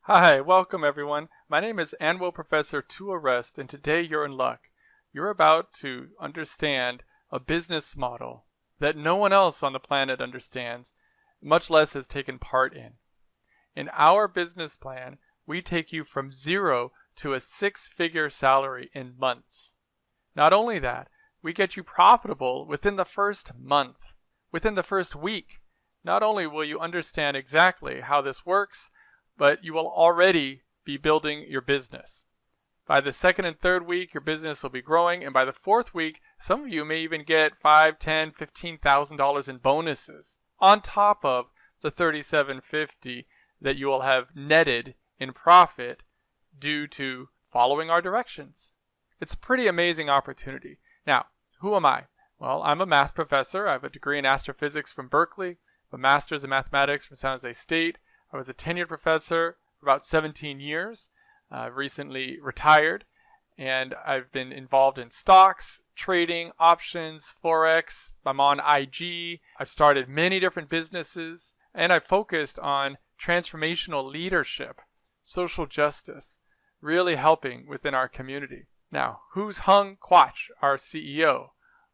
Hi, welcome everyone. My name is ANWO Professor to Arrest, and today you're in luck. You're about to understand a business model that no one else on the planet understands, much less has taken part in. In our business plan, we take you from zero to a six-figure salary in months. Not only that, we get you profitable within the first month, within the first week. Not only will you understand exactly how this works, but you will already be building your business. By the second and third week, your business will be growing, and by the fourth week, some of you may even get $5,000, $10,000, $15,000 in bonuses on top of the $3,750 that you will have netted in profit due to following our directions. It's a pretty amazing opportunity. Now, who am I? Well, I'm a math professor. I have a degree in astrophysics from Berkeley, a master's in mathematics from San Jose State. I was a tenured professor for about 17 years. I've recently retired, and I've been involved in stocks, trading, options, Forex. I'm on IG. I've started many different businesses, and I've focused on transformational leadership, social justice, really helping within our community. Now, who's Hung Quach, our CEO?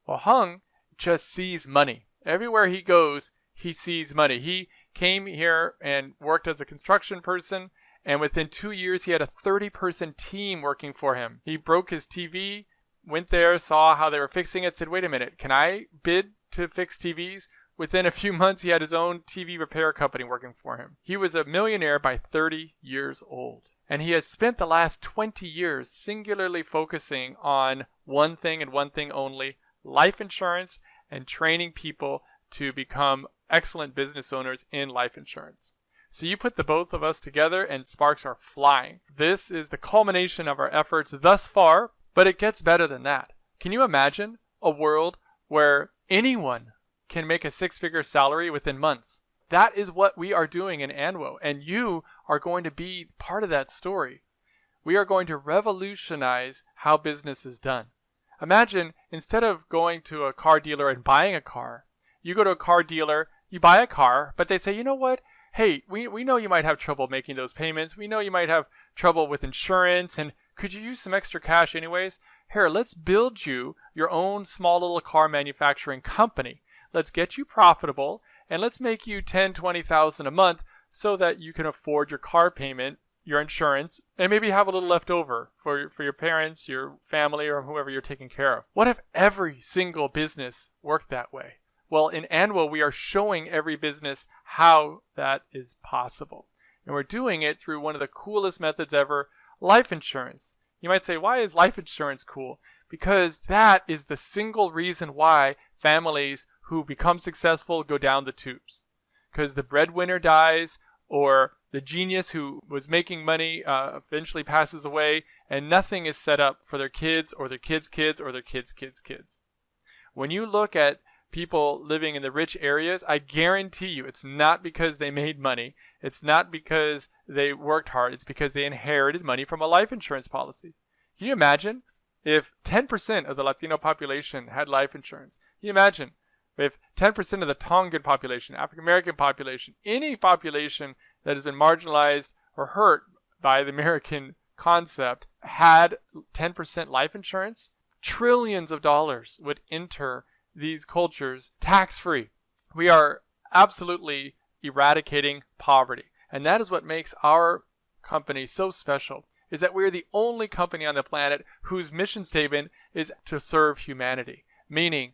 Well, Hung just sees money. Everywhere he goes, he sees money. He came here and worked as a construction person, and within 2 years he had a 30-person team working for him. He broke his TV, went there, saw how they were fixing it, said, wait a minute, can I bid to fix TVs? Within a few months he had his own TV repair company working for him. He was a millionaire by 30 years old. And he has spent the last 20 years singularly focusing on one thing and one thing only, life insurance, and training people to become excellent business owners in life insurance. So you put the both of us together and sparks are flying. This is the culmination of our efforts thus far, but it gets better than that. Can you imagine a world where anyone can make a six-figure salary within months? That is what we are doing in ANWO, and you are going to be part of that story. We are going to revolutionize how business is done. Imagine, instead of going to a car dealer and buying a car, you go to a car dealer, you buy a car, but they say, you know what? Hey, we know you might have trouble making those payments. We know you might have trouble with insurance, and could you use some extra cash anyways? Here, let's build you your own small little car manufacturing company. Let's get you profitable, and let's make you $10,000, $20,000 a month so that you can afford your car payment, your insurance, and maybe have a little left over for your parents, your family, or whoever you're taking care of. What if every single business worked that way? Well, in ANWO, we are showing every business how that is possible. And we're doing it through one of the coolest methods ever, life insurance. You might say, why is life insurance cool? Because that is the single reason why families who become successful go down the tubes. Because the breadwinner dies, or the genius who was making money eventually passes away, and nothing is set up for their kids or their kids' kids or their kids' kids' kids. When you look at people living in the rich areas, I guarantee you it's not because they made money. It's not because they worked hard. It's because they inherited money from a life insurance policy. Can you imagine if 10% of the Latino population had life insurance? Can you imagine if 10% of the Tongan population, African American population, any population that has been marginalized or hurt by the American concept had 10% life insurance? Trillions of dollars would enter these cultures tax-free. We are absolutely eradicating poverty. And that is what makes our company so special, is that we're the only company on the planet whose mission statement is to serve humanity. Meaning,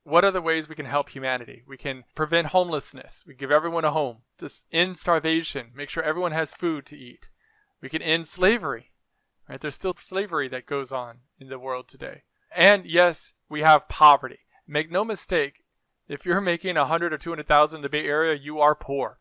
what are the ways we can help humanity? We can prevent homelessness. We give everyone a home. Just end starvation. Make sure everyone has food to eat. We can end slavery. Right? There's still slavery that goes on in the world today. And yes, we have poverty. Make no mistake, if you're making $100,000 or $200,000 in the Bay Area, you are poor.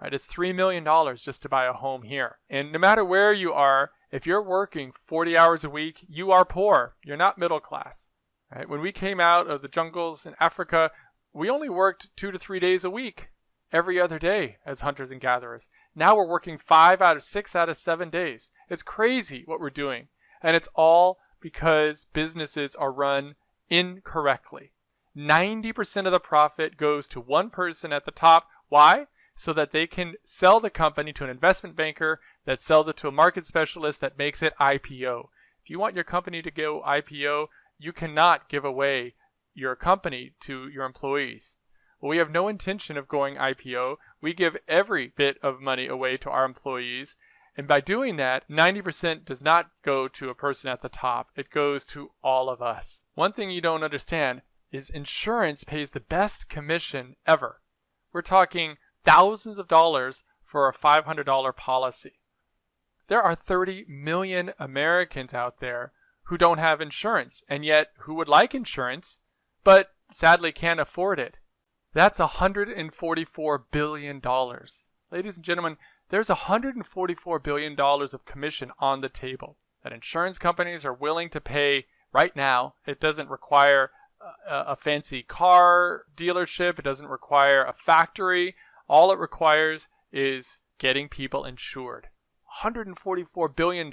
Right? It's $3 million just to buy a home here. And no matter where you are, if you're working 40 hours a week, you are poor. You're not middle class. Right? When we came out of the jungles in Africa, we only worked 2 to 3 days a week, every other day as hunters and gatherers. Now we're working 5 out of 6 out of 7 days. It's crazy what we're doing. And it's all because businesses are run incorrectly. 90% of the profit goes to one person at the top. Why? so that they can sell the company to an investment banker that sells it to a market specialist that makes it IPO. If you want your company to go IPO, you cannot give away your company to your employees. Well, we have no intention of going IPO. We give every bit of money away to our employees. And by doing that, 90% does not go to a person at the top. It goes to all of us. One thing you don't understand is insurance pays the best commission ever. We're talking thousands of dollars for a $500 policy. There are 30 million Americans out there who don't have insurance, and yet who would like insurance, but sadly can't afford it. That's $144 billion. Ladies and gentlemen, there's $144 billion of commission on the table that insurance companies are willing to pay right now. It doesn't require a fancy car dealership. It doesn't require a factory. All it requires is getting people insured. $144 billion.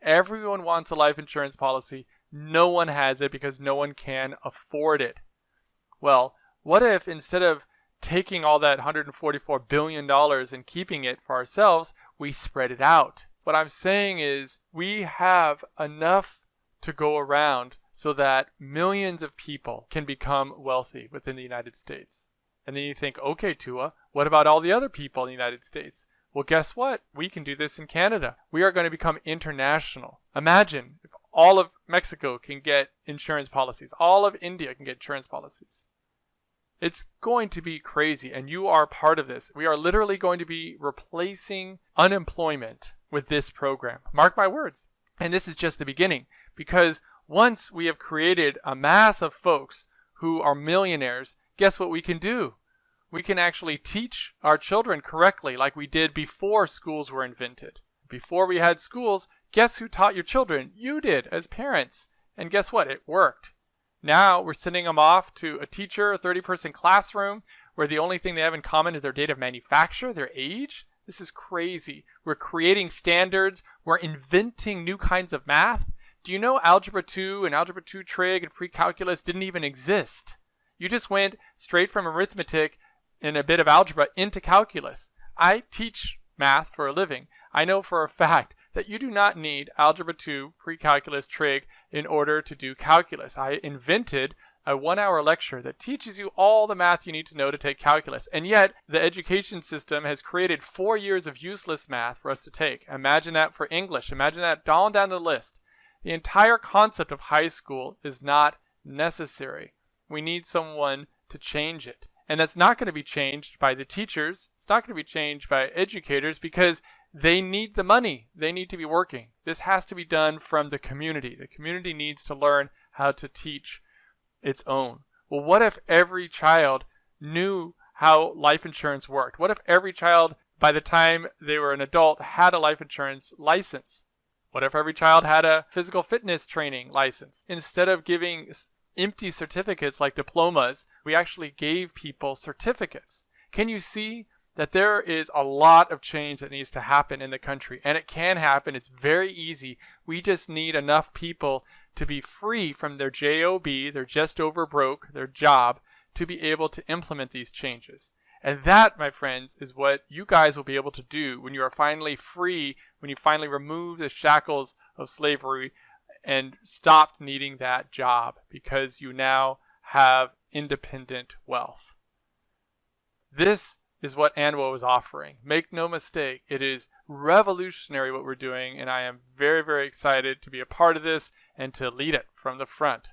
Everyone wants a life insurance policy. No one has it because no one can afford it. Well, what if instead of taking all that $144 billion and keeping it for ourselves, we spread it out? What I'm saying is we have enough to go around so that millions of people can become wealthy within the United States. And then you think, okay, Tua, what about all the other people in the United States? Well, guess what? We can do this in Canada. We are going to become international. Imagine if all of Mexico can get insurance policies. All of India can get insurance policies. It's going to be crazy, and you are part of this. We are literally going to be replacing unemployment with this program. Mark my words. And this is just the beginning, because once we have created a mass of folks who are millionaires, guess what we can do? We can actually teach our children correctly like we did before schools were invented. Before we had schools, guess who taught your children? You did as parents. And guess what? It worked. Now we're sending them off to a teacher, a 30-person classroom, where the only thing they have in common is their date of manufacture, their age. This is crazy. We're creating standards. We're inventing new kinds of math. Do you know Algebra 2 and Algebra 2 trig and pre-calculus didn't even exist? You just went straight from arithmetic and a bit of algebra into calculus. I teach math for a living. I know for a fact that you do not need Algebra 2, pre-calculus, trig in order to do calculus. I invented a 1-hour lecture that teaches you all the math you need to know to take calculus. And yet, the education system has created 4 years of useless math for us to take. Imagine that for English. Imagine that down the list. The entire concept of high school is not necessary. We need someone to change it. And that's not going to be changed by the teachers. It's not going to be changed by educators because they need the money. They need to be working. This has to be done from the community. The community needs to learn how to teach its own. Well, what if every child knew how life insurance worked? What if every child, by the time they were an adult, had a life insurance license? What if every child had a physical fitness training license? Instead of giving empty certificates like diplomas, we actually gave people certificates. Can you see that there is a lot of change that needs to happen in the country? And it can happen. It's very easy. We just need enough people to be free from their job, their just over broke, their job, to be able to implement these changes. And that, my friends, is what you guys will be able to do when you are finally free, when you finally remove the shackles of slavery and stop needing that job because you now have independent wealth. This is what ANWO is offering. Make no mistake, it is revolutionary what we're doing, and I am very, very excited to be a part of this and to lead it from the front.